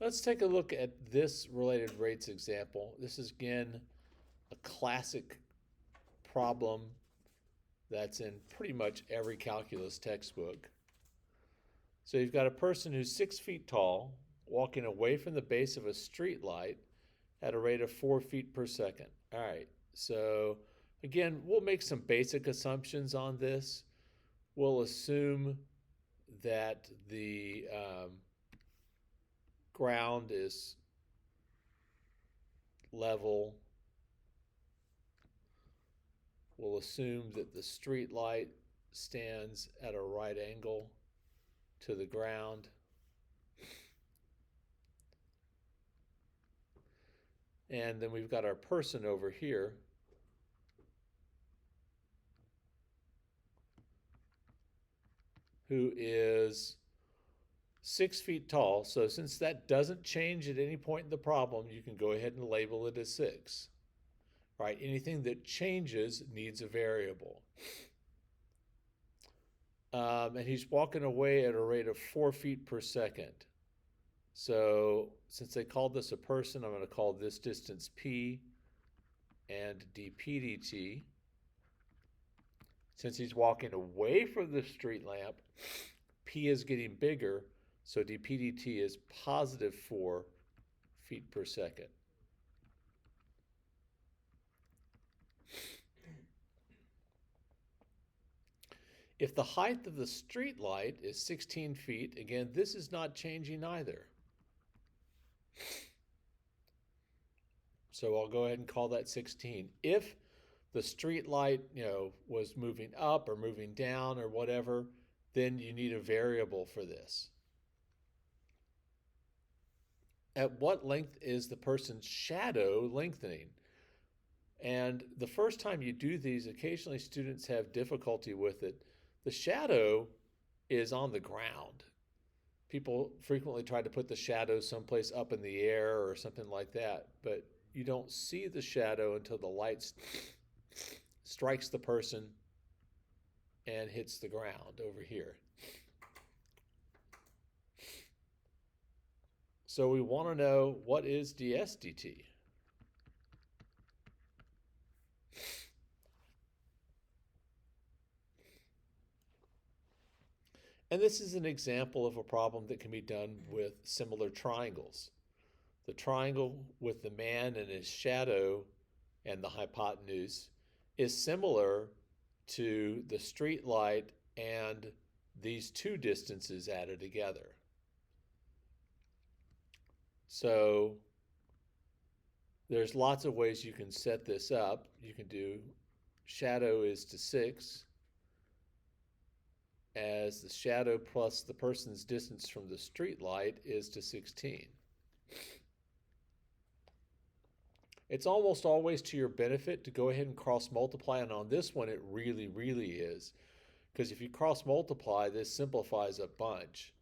Let's take a look at this related rates example. This is again a classic problem that's in pretty much every calculus textbook. So you've got a person who's 6 feet tall walking away from the base of a street light at a rate of 4 feet per second. All right, so again, we'll make some basic assumptions on this. We'll assume that the ground is level. We'll assume that the street light stands at a right angle to the ground. And then we've got our person over here who is 6 feet tall. So since that doesn't change at any point in the problem, you can go ahead and label it as 6. Right? Anything that changes needs a variable. And he's walking away at a rate of 4 feet per second. So since they called this a person, I'm going to call this distance P and dp dt. Since he's walking away from the street lamp, P is getting bigger, so dp dt is positive 4 feet per second. If the height of the street light is 16 feet, again, this is not changing either. So I'll go ahead and call that 16. If the street light, was moving up or moving down or whatever, then you need a variable for this. At what length is the person's shadow lengthening? And the first time you do these, occasionally students have difficulty with it. The shadow is on the ground. People frequently try to put the shadow someplace up in the air or something like that, but you don't see the shadow until the light strikes the person and hits the ground over here. So we want to know, what is ds dt? And this is an example of a problem that can be done with similar triangles. The triangle with the man and his shadow and the hypotenuse is similar to the street light and these two distances added together. So there's lots of ways you can set this up. You can do shadow is to 6 as the shadow plus the person's distance from the street light is to 16. It's almost always to your benefit to go ahead and cross multiply, and on this one it really, really is. Because if you cross multiply, this simplifies a bunch.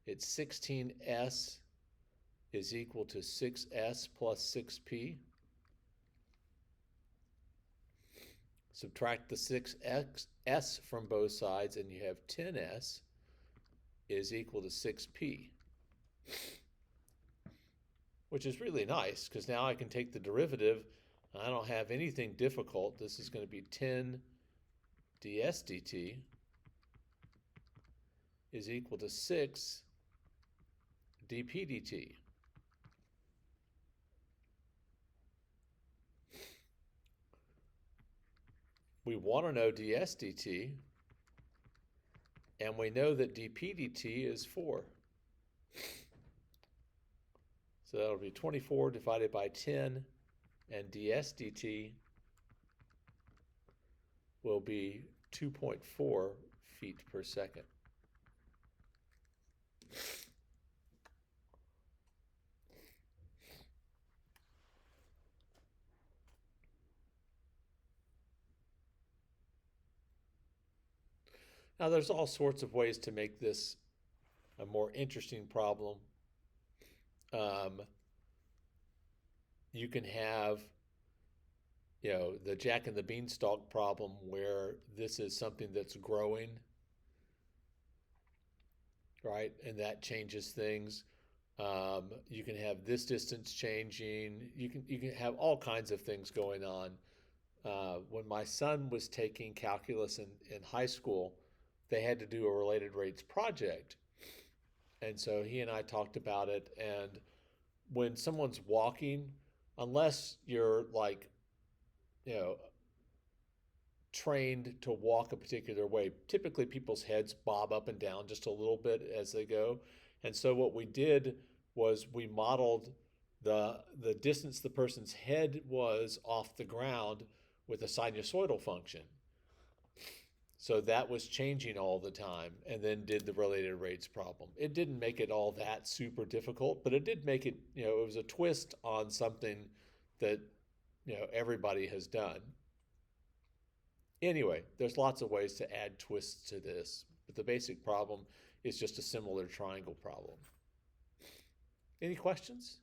It's 16s is equal to 6s plus 6p. Subtract the 6s from both sides, and you have 10s is equal to 6p. Which is really nice, because now I can take the derivative. I don't have anything difficult. This is going to be 10 ds dt is equal to 6 dp dt. We want to know ds dt, and we know that dp dt is 4. So that'll be 24 divided by 10, and ds dt will be 2.4 feet per second. Now there's all sorts of ways to make this a more interesting problem. You can have, the Jack and the Beanstalk problem, where this is something that's growing, right? And that changes things. You can have this distance changing. You can have all kinds of things going on. When my son was taking calculus in high school, they had to do a related rates project. And so he and I talked about it. And when someone's walking, unless you're like, you know, trained to walk a particular way, typically people's heads bob up and down just a little bit as they go. And so what we did was we modeled the distance the person's head was off the ground with a sinusoidal function. So that was changing all the time, and then did the related rates problem. It didn't make it all that super difficult, but it did make it, it was a twist on something that, everybody has done. Anyway, there's lots of ways to add twists to this, but the basic problem is just a similar triangle problem. Any questions?